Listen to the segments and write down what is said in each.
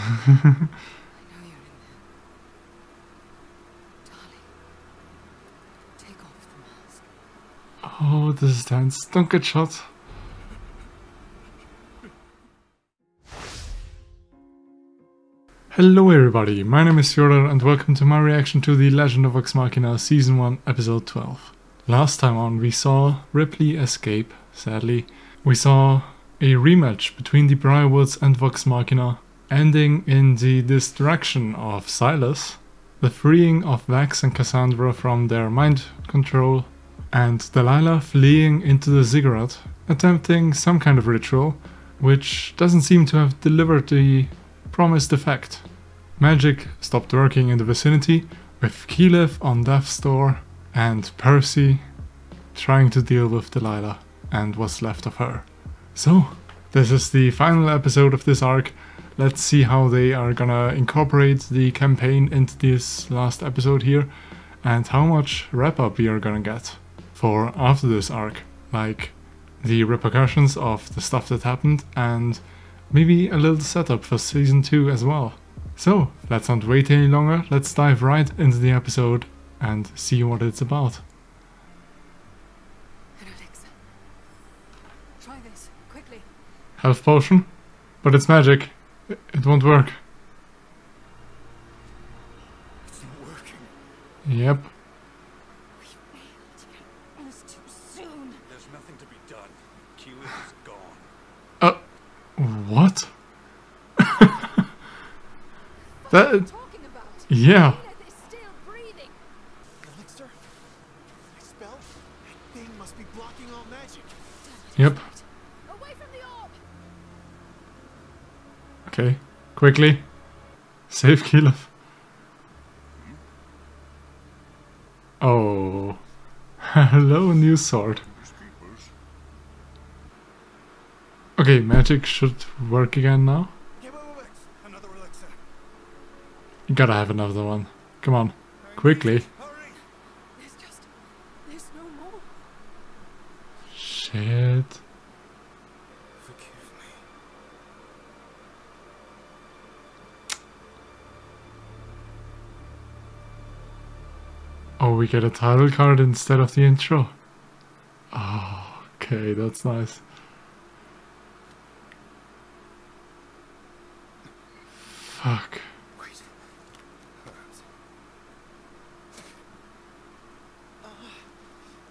you're in there. Darling, take off the mask. Oh, this is tense. Don't get shot. Hello everybody, my name is Fjodor and welcome to my reaction to The Legend of Vox Machina Season 1 Episode 12. Last time on we saw Ripley escape, sadly. We saw a rematch between the Briarwoods and Vox Machina, ending in the distraction of Silas, the freeing of Vex and Cassandra from their mind control, and Delilah fleeing into the ziggurat, attempting some kind of ritual, which doesn't seem to have delivered the promised effect. Magic stopped working in the vicinity, with Keyleth on death's door and Percy trying to deal with Delilah and what's left of her. So, this is the final episode of this arc. Let's see how they are gonna incorporate the campaign into this last episode here, and how much wrap-up we are gonna get for after this arc. Like, the repercussions of the stuff that happened, and maybe a little setup for Season 2 as well. So, let's not wait any longer, let's dive right into the episode and see what it's about. Try this, quickly. Health potion? But it's magic. It won't work. It's not working. Yep. We failed. It was too soon. There's nothing to be done. Keyleth is gone. What? That... Talking about. yeah. Keyleth is still breathing. Elixir? My spell? That thing must be blocking all magic. Yep. Away from the orb. Okay. Quickly. Save Keyleth. Oh. Hello, new sword. Okay, magic should work again now. Okay, wait. Another elixir. You gotta have another one. Come on. Quickly. Hurry! There's no more. Shit. Forgive me. Oh, we get a title card instead of the intro. Oh, okay, that's nice. Fuck. Wait.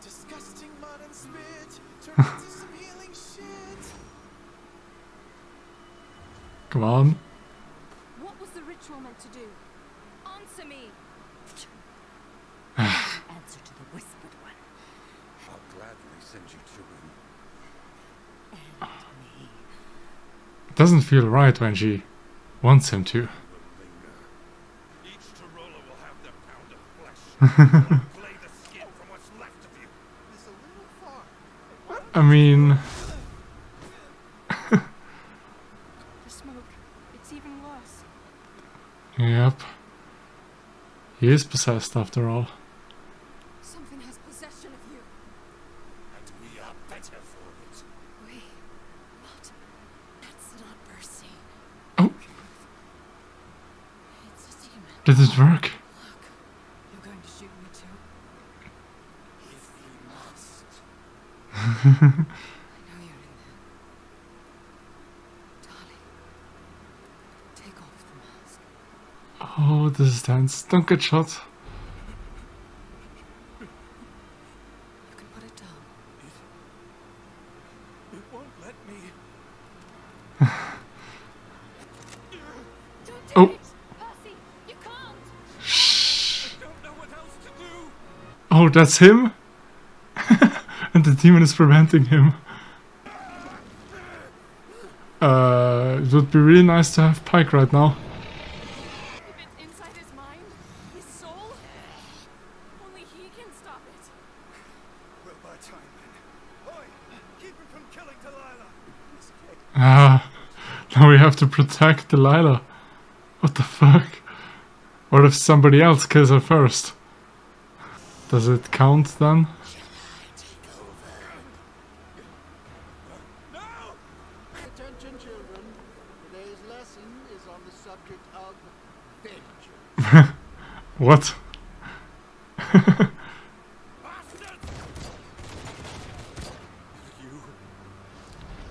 Disgusting mud and spit. Turn into some healing shit. Come on. What was the ritual meant to do? Answer me. Answer to the whispered one. I'll gladly send you to him. And me. It doesn't feel right when she wants him to. Will linger. Each Tarola will have their pound of flesh. Flay the skin from what's left of you. It's a little far. I mean... The smoke. It's even worse. Yep. He is possessed after all. Something has possession of you. And we are better for it. We. What? That's not Percy. Oh, It's a demon. did it work? Look. You're going to shoot me too? If you must. I know you're in there. Darling. Take off the mask. Oh, this is tense. Don't get shot. You can put it down. It won't let me. Don't do Oh. it! Percy, you can't! Shh. I don't know what else to do. Oh, that's him? And the demon is preventing him. It would be really nice to have Pike right now. If it's inside his mind, his soul, only he can stop it. We'll buy time then. Oi! Keep him from killing Delilah. Ah, now we have to protect Delilah. What the fuck? What if somebody else kills her first? Does it count then? No! Attention, children. Today's lesson is on the subject of vengeance. What? Bastards! You.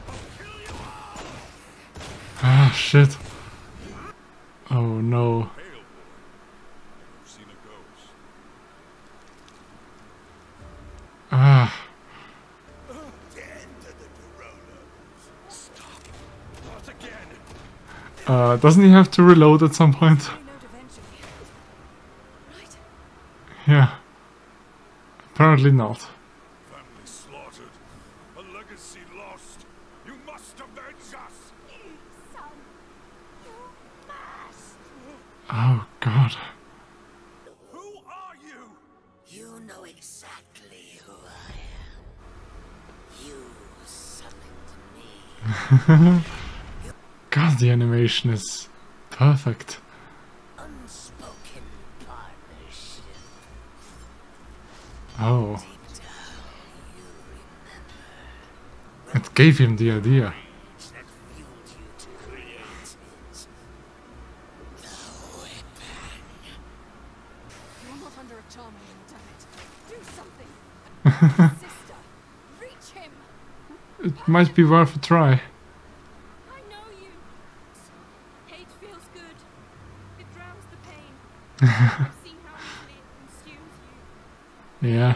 I'll kill you all! Ah, shit. Oh no. Pale boy. You've seen a ghost. Ah. Dead to the Delilah. Stop. Not again. Doesn't he have to reload at some point? Reload eventually. Right? Yeah. Apparently not. Family slaughtered. A legacy lost. You must avenge us. Son, you must. Oh god. Who are you? You know exactly who I am. You summoned me. God, the animation is perfect. Unspoken partnership. Oh, Deep down, you remember it gave him the idea. that fueled you to create the weapon. You're not under a charm anymore, damn it. Do something. Sister, reach him. It might be worth a try. I know you. Hate feels good. It drowns the pain. I've seen how easily it consumes you. Yeah.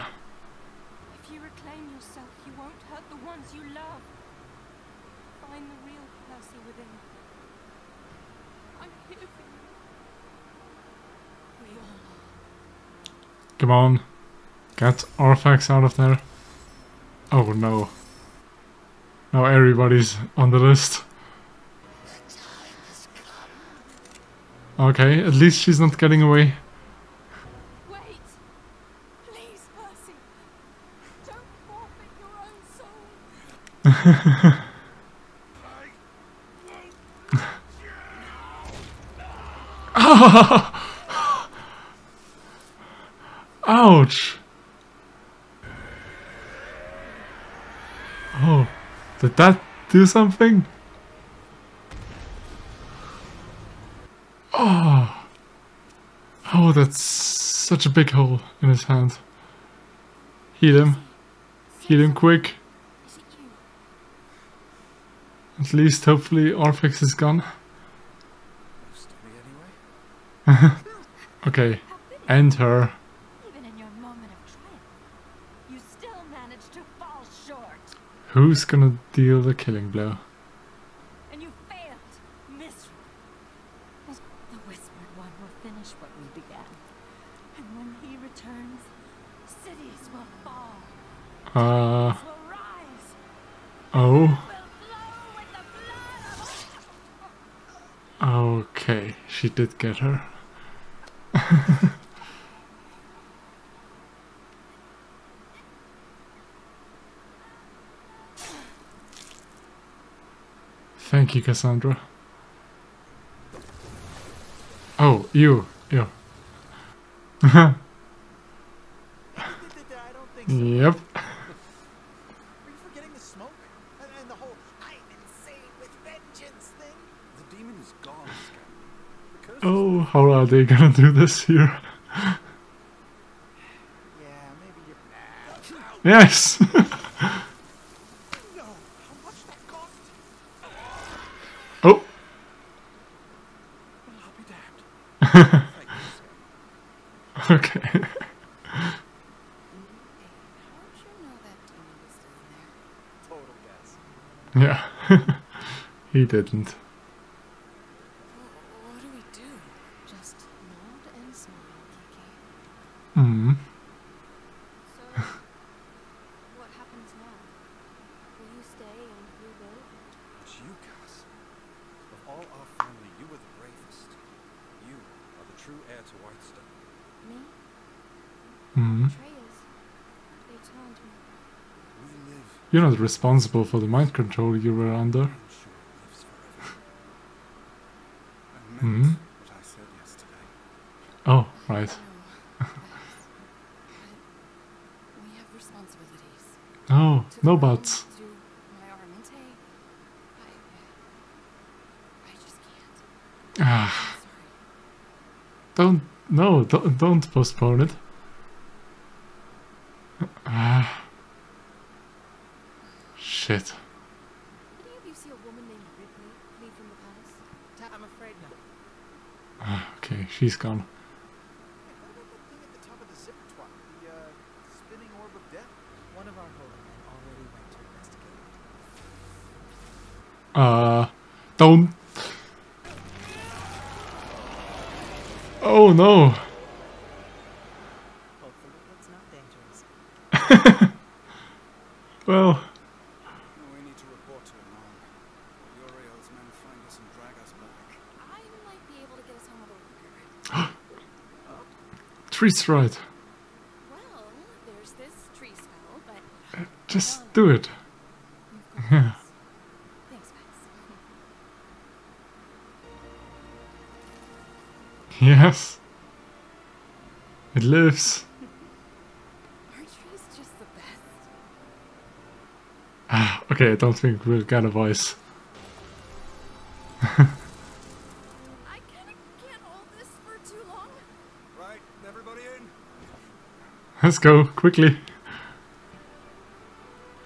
If you reclaim yourself, you won't hurt the ones you love. Find the real Percy within. I'm here for you. We all are. Come on. Get Orthax out of there. Oh no. Now everybody's on the list. The time has come. Okay, at least she's not getting away. Wait! Please, Percy! Don't forfeit your own soul! Ouch! Oh, did that do something? Oh! Oh, that's such a big hole in his hand. Heal him. Heal him quick. Is it you? At least, hopefully, Orthax is gone. Most of me anyway. Okay, end her. Even in your moment of triumph, you still managed to fall short. Who's gonna deal the killing blow? And you failed miserably. The Whispered One will finish what we began. And when he returns, cities will fall. Will rise. Oh. Will flow with the blood of Okay, she did get her. Thank you, Cassandra. Oh, you. I don't think so. Yep. Are you forgetting the smoke? And the whole I'm insane with vengeance thing? The demon is gone, Scout. The curse is Oh, how are they gonna do this here? Yeah, maybe you're... Yes! No! How much that cost? Oh! Well, I'll be damned. Thank you, Scout. Okay. How would you know that demon was still in there? Total guess. Yeah. He didn't. What do we do? Just nod and smile, Kiki. Hmm. So, what happens now? Will you stay and rebuild? It's you, Cass. Of all our family, you were the bravest. You are the true heir to Whitestone. Me? Hmm. Betrayers. They turned me. We live. You're not responsible for the mind control you were under. I'm sure it lives forever. I Hmm. meant what I said yesterday. Oh, right. We have responsibilities. Oh, To the no realm, buts. to my armante. I Ah. Don't postpone it. Ah. Shit. Did any of you see a woman named Ripley flee from the palace? I'm afraid not. Ah, okay, she's gone. Hey, what about that thing at the top of the zipper twat? The spinning orb of death? One of our holy men already went to investigate it. Don't. Oh no. Hopefully it's not dangerous. Well, We need to report to Emon. Uriel's men find us and drag us back. I might be able to get us home a little quicker. tree's right. Well, there's this tree spell, but Just do it. you've got Yeah. this. Thanks, guys. Yes. It lives. Archery's just the best. Ah, okay, I don't think we'll get a voice. I kinda can't hold this for too long. Right, everybody in? Let's go, quickly.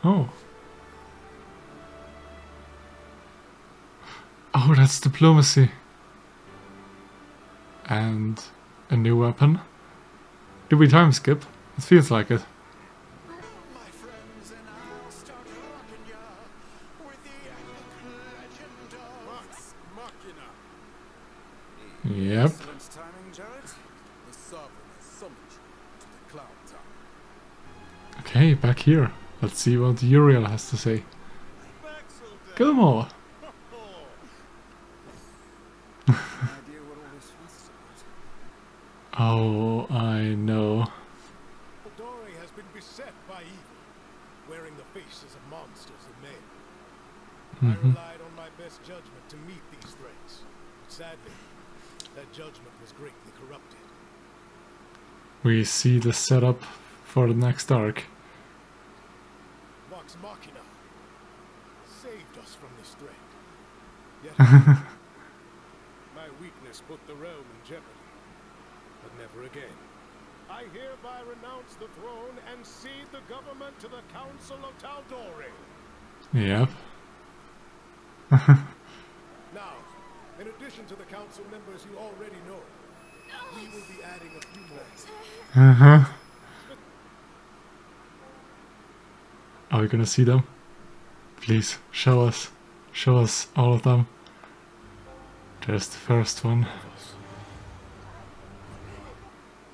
Oh. Oh, that's diplomacy. And a new weapon. Did we time skip? It feels like it. My friends and I'll start rocking ya with the epic legend of Vox Machina. Yep. Excellent timing, Jared. The Sovereign has summoned you to the Cloud Tower. Okay, back here. Let's see what Uriel has to say. Baxel Gilmore. idea what all this fuss is about. Oh, I know. Dory has been beset by evil, wearing the faces of monsters and men. I relied on my best judgment to meet these threats. But sadly, that judgment was greatly corrupted. We see the setup for the next arc. Vox Machina saved us from this threat. Yet my weakness put the realm in jeopardy. But never again. I hereby renounce the throne and cede the government to the Council of Taldori. Yep. Now, in addition to the council members you already know, we will be adding a few more. Uh-huh. Are we gonna see them? Please, show us. Show us all of them. There's the first one.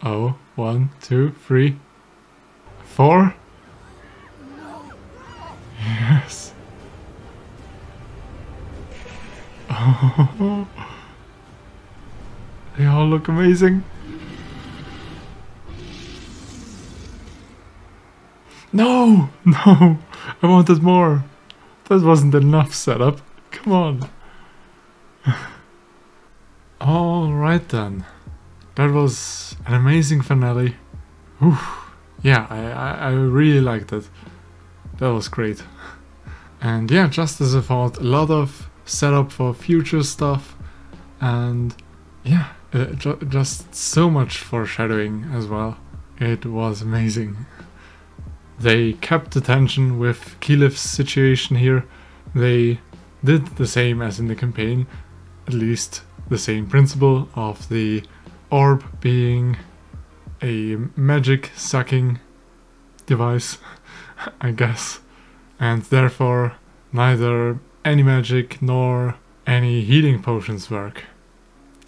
Oh, 1, 2, 3, 4. Yes. Oh, they all look amazing. No, no, I wanted more. That wasn't enough setup. Come on. Alright then. That was an amazing finale. Oof. Yeah, I really liked it. That was great. And yeah, just as I thought, a lot of setup for future stuff. And yeah, just so much foreshadowing as well. It was amazing. They kept the tension with Keyleth's situation here. They did the same as in the campaign, at least the same principle of the orb being a magic sucking device, I guess, and therefore neither any magic nor any healing potions work.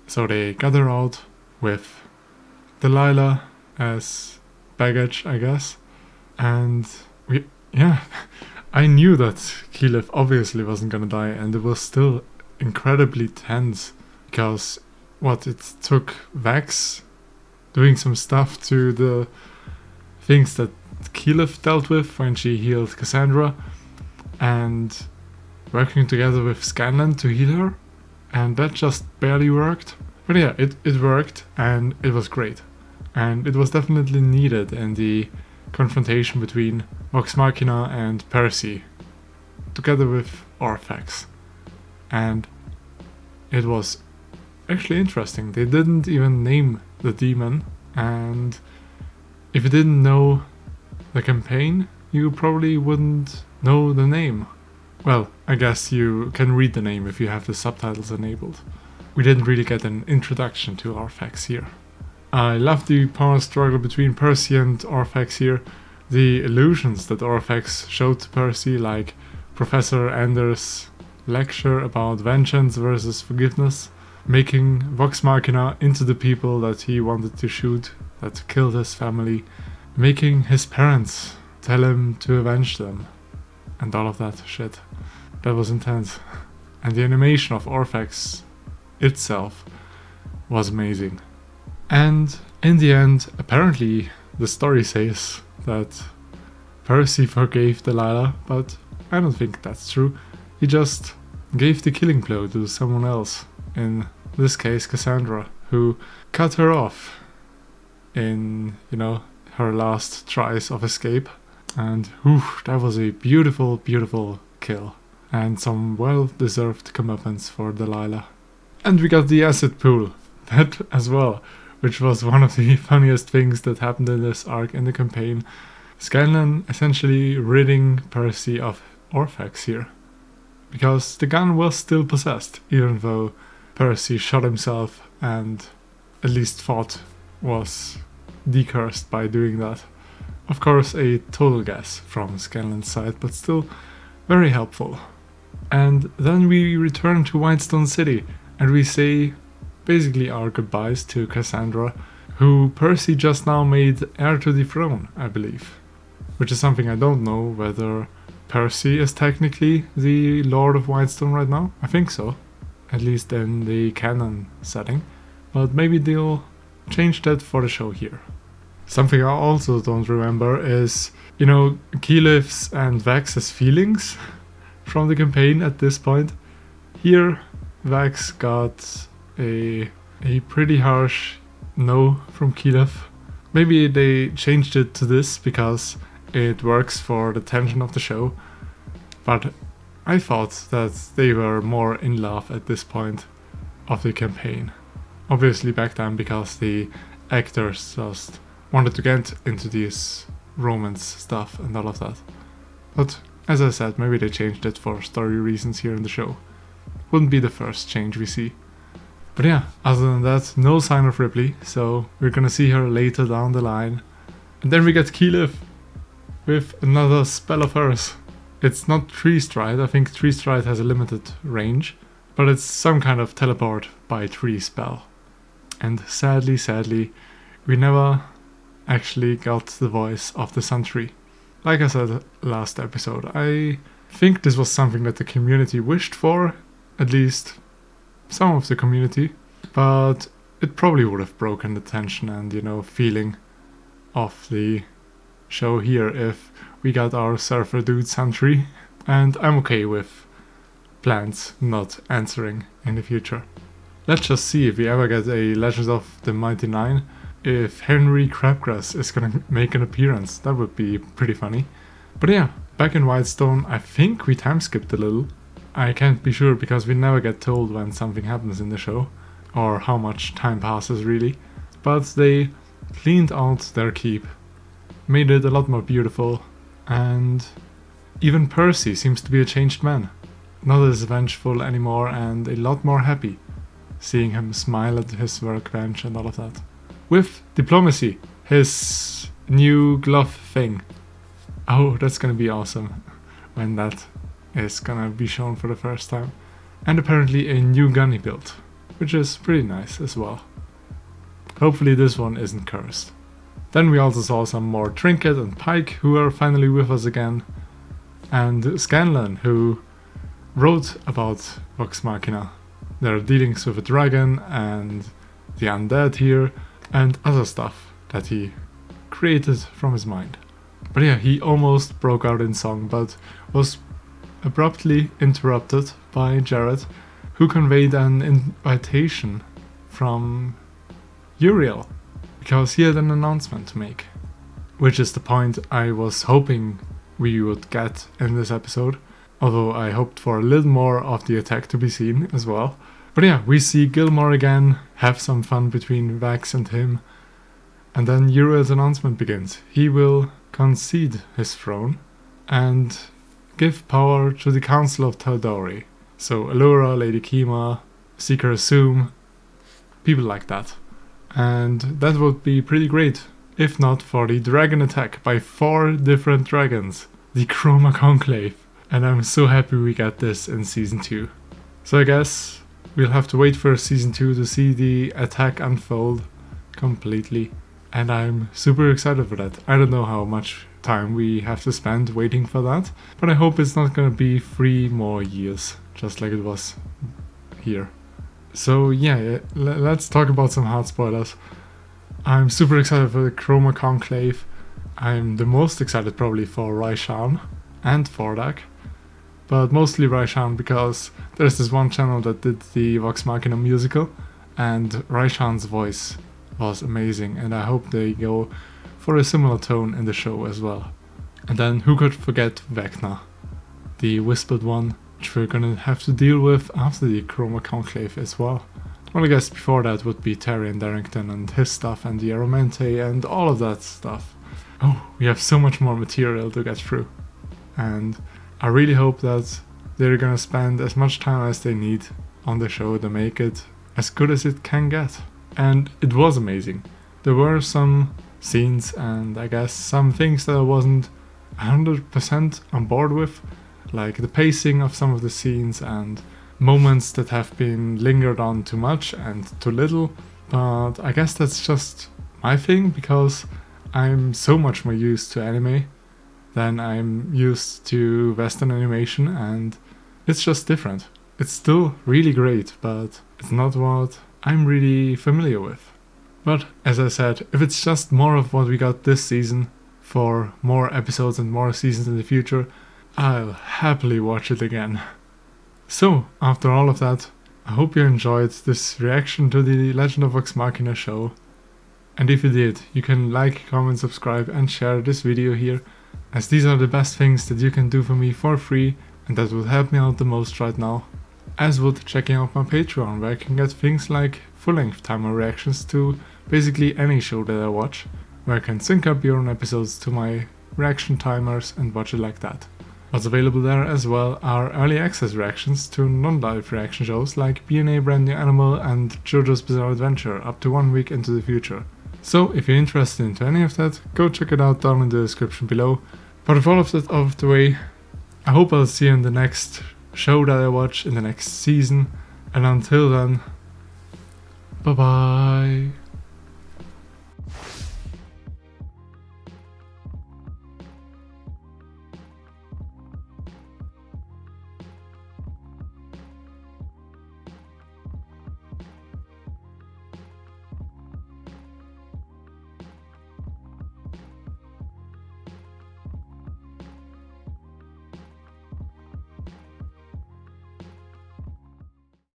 So they gather out with Delilah as baggage, I guess. And yeah, I knew that Keyleth obviously wasn't gonna die, and it was still incredibly tense because it took Vex doing some stuff to the things that Keyleth dealt with when she healed Cassandra, and working together with Scanlan to heal her, and that just barely worked. But yeah, it worked, and it was great, and it was definitely needed in the confrontation between Vox Machina and Percy, together with Orthax, and it was actually interesting. They didn't even name the demon, and if you didn't know the campaign, you probably wouldn't know the name. Well, I guess you can read the name if you have the subtitles enabled. We didn't really get an introduction to Orthax here. I love the power struggle between Percy and Orthax here. The illusions that Orthax showed to Percy, like Professor Ender's lecture about vengeance versus forgiveness, making Vox Machina into the people that he wanted to shoot, that killed his family, making his parents tell him to avenge them, and all of that shit. That was intense. And the animation of Orthax itself was amazing. And in the end, apparently the story says that Percy forgave Delilah, but I don't think that's true. He just gave the killing blow to someone else, in this case Cassandra, who cut her off in, her last tries of escape. And whew, that was a beautiful, beautiful kill. And some well-deserved comeuppance for Delilah. And we got the acid pool, that as well, which was one of the funniest things that happened in this arc in the campaign. Scanlan essentially ridding Percy of Orthax here. Because the gun was still possessed, even though Percy shot himself and at least thought was decursed by doing that. Of course, a total guess from Scanlan's side, but still very helpful. And then we return to Whitestone City, and we say basically our goodbyes to Cassandra, who Percy just now made heir to the throne, I believe. Which is something I don't know, whether Percy is technically the Lord of Whitestone right now. I think so, at least in the canon setting. But maybe they'll change that for the show here. Something I also don't remember is, Keyleth's and Vax's feelings from the campaign at this point. Here, Vax got a pretty harsh no from Keyleth. Maybe they changed it to this because it works for the tension of the show, but I thought that they were more in love at this point of the campaign. Obviously back then, because the actors just wanted to get into this romance stuff and all of that. But as I said, maybe they changed it for story reasons here in the show. Wouldn't be the first change we see. But yeah, other than that, no sign of Ripley, so we're gonna see her later down the line. And then we get Keyleth with another spell of hers. It's not Tree Stride, I think Tree Stride has a limited range, but it's some kind of teleport by tree spell. And sadly, we never actually got the voice of the Sun Tree. Like I said last episode, I think this was something that the community wished for, at least some of the community, but it probably would have broken the tension and, feeling of the show here if we got our surfer dude Sun Tree, and I'm okay with plants not answering in the future. Let's just see if we ever get a Legends of the Mighty Nine, if Henry Crabgrass is gonna make an appearance. That would be pretty funny. But yeah, back in Whitestone, I think we time skipped a little. I can't be sure because we never get told when something happens in the show, or how much time passes really. But they cleaned out their keep, made it a lot more beautiful, and even Percy seems to be a changed man. Not as vengeful anymore and a lot more happy, seeing him smile at his workbench and all of that. With diplomacy, his new glove thing. Oh, that's gonna be awesome when that is gonna be shown for the first time. And apparently a new gun he built, which is pretty nice as well. Hopefully this one isn't cursed. Then we also saw some more Trinket and Pike, who are finally with us again. And Scanlan, who wrote about Vox Machina, their dealings with a dragon and the undead here, and other stuff that he created from his mind. But yeah, he almost broke out in song, but was abruptly interrupted by Jared, who conveyed an invitation from Uriel, because he had an announcement to make. Which is the point I was hoping we would get in this episode, although I hoped for a little more of the attack to be seen as well. But yeah, we see Gilmore again, have some fun between Vax and him. And then Uriel's announcement begins. He will concede his throne and give power to the Council of Taldori. So Allura, Lady Kima, Seeker Assume, people like that. And that would be pretty great, if not for the dragon attack by 4 different dragons. The Chroma Conclave. And I'm so happy we get this in Season 2. So I guess we'll have to wait for Season 2 to see the attack unfold completely. And I'm super excited for that. I don't know how much time we have to spend waiting for that, but I hope it's not gonna be 3 more years, just like it was here. So yeah, let's talk about some hard spoilers. I'm super excited for the Chroma Conclave. I'm the most excited probably for Raishan and Fordak, but mostly Raishan because there's this one channel that did the Vox Machina musical, and Raishan's voice was amazing, and I hope they go for a similar tone in the show as well. And then who could forget Vecna, the Whispered One, which we're gonna have to deal with after the Chroma Conclave as well. Well, I guess before that would be Tyrion Darrington and his stuff and the Aromente and all of that stuff. Oh, we have so much more material to get through. And I really hope that they're gonna spend as much time as they need on the show to make it as good as it can get. And it was amazing. There were some scenes and I guess some things that I wasn't 100% on board with, like the pacing of some of the scenes and moments that have been lingered on too much and too little, but I guess that's just my thing because I'm so much more used to anime than I'm used to Western animation, and it's just different. It's still really great, but it's not what I'm really familiar with. But as I said, if it's just more of what we got this season for more episodes and more seasons in the future, I'll happily watch it again. So, after all of that, I hope you enjoyed this reaction to the Legend of Vox Machina show. And if you did, you can like, comment, subscribe and share this video here, as these are the best things that you can do for me for free, and that would help me out the most right now. As would checking out my Patreon, where I can get things like full-length timer reactions to basically any show that I watch, where I can sync up your own episodes to my reaction timers and watch it like that. What's available there as well are early access reactions to non-live reaction shows like B&A Brand New Animal and JoJo's Bizarre Adventure up to 1 week into the future. So if you're interested into any of that, go check it out down in the description below. But with all of that out of the way, I hope I'll see you in the next show that I watch in the next season, and until then, bye bye.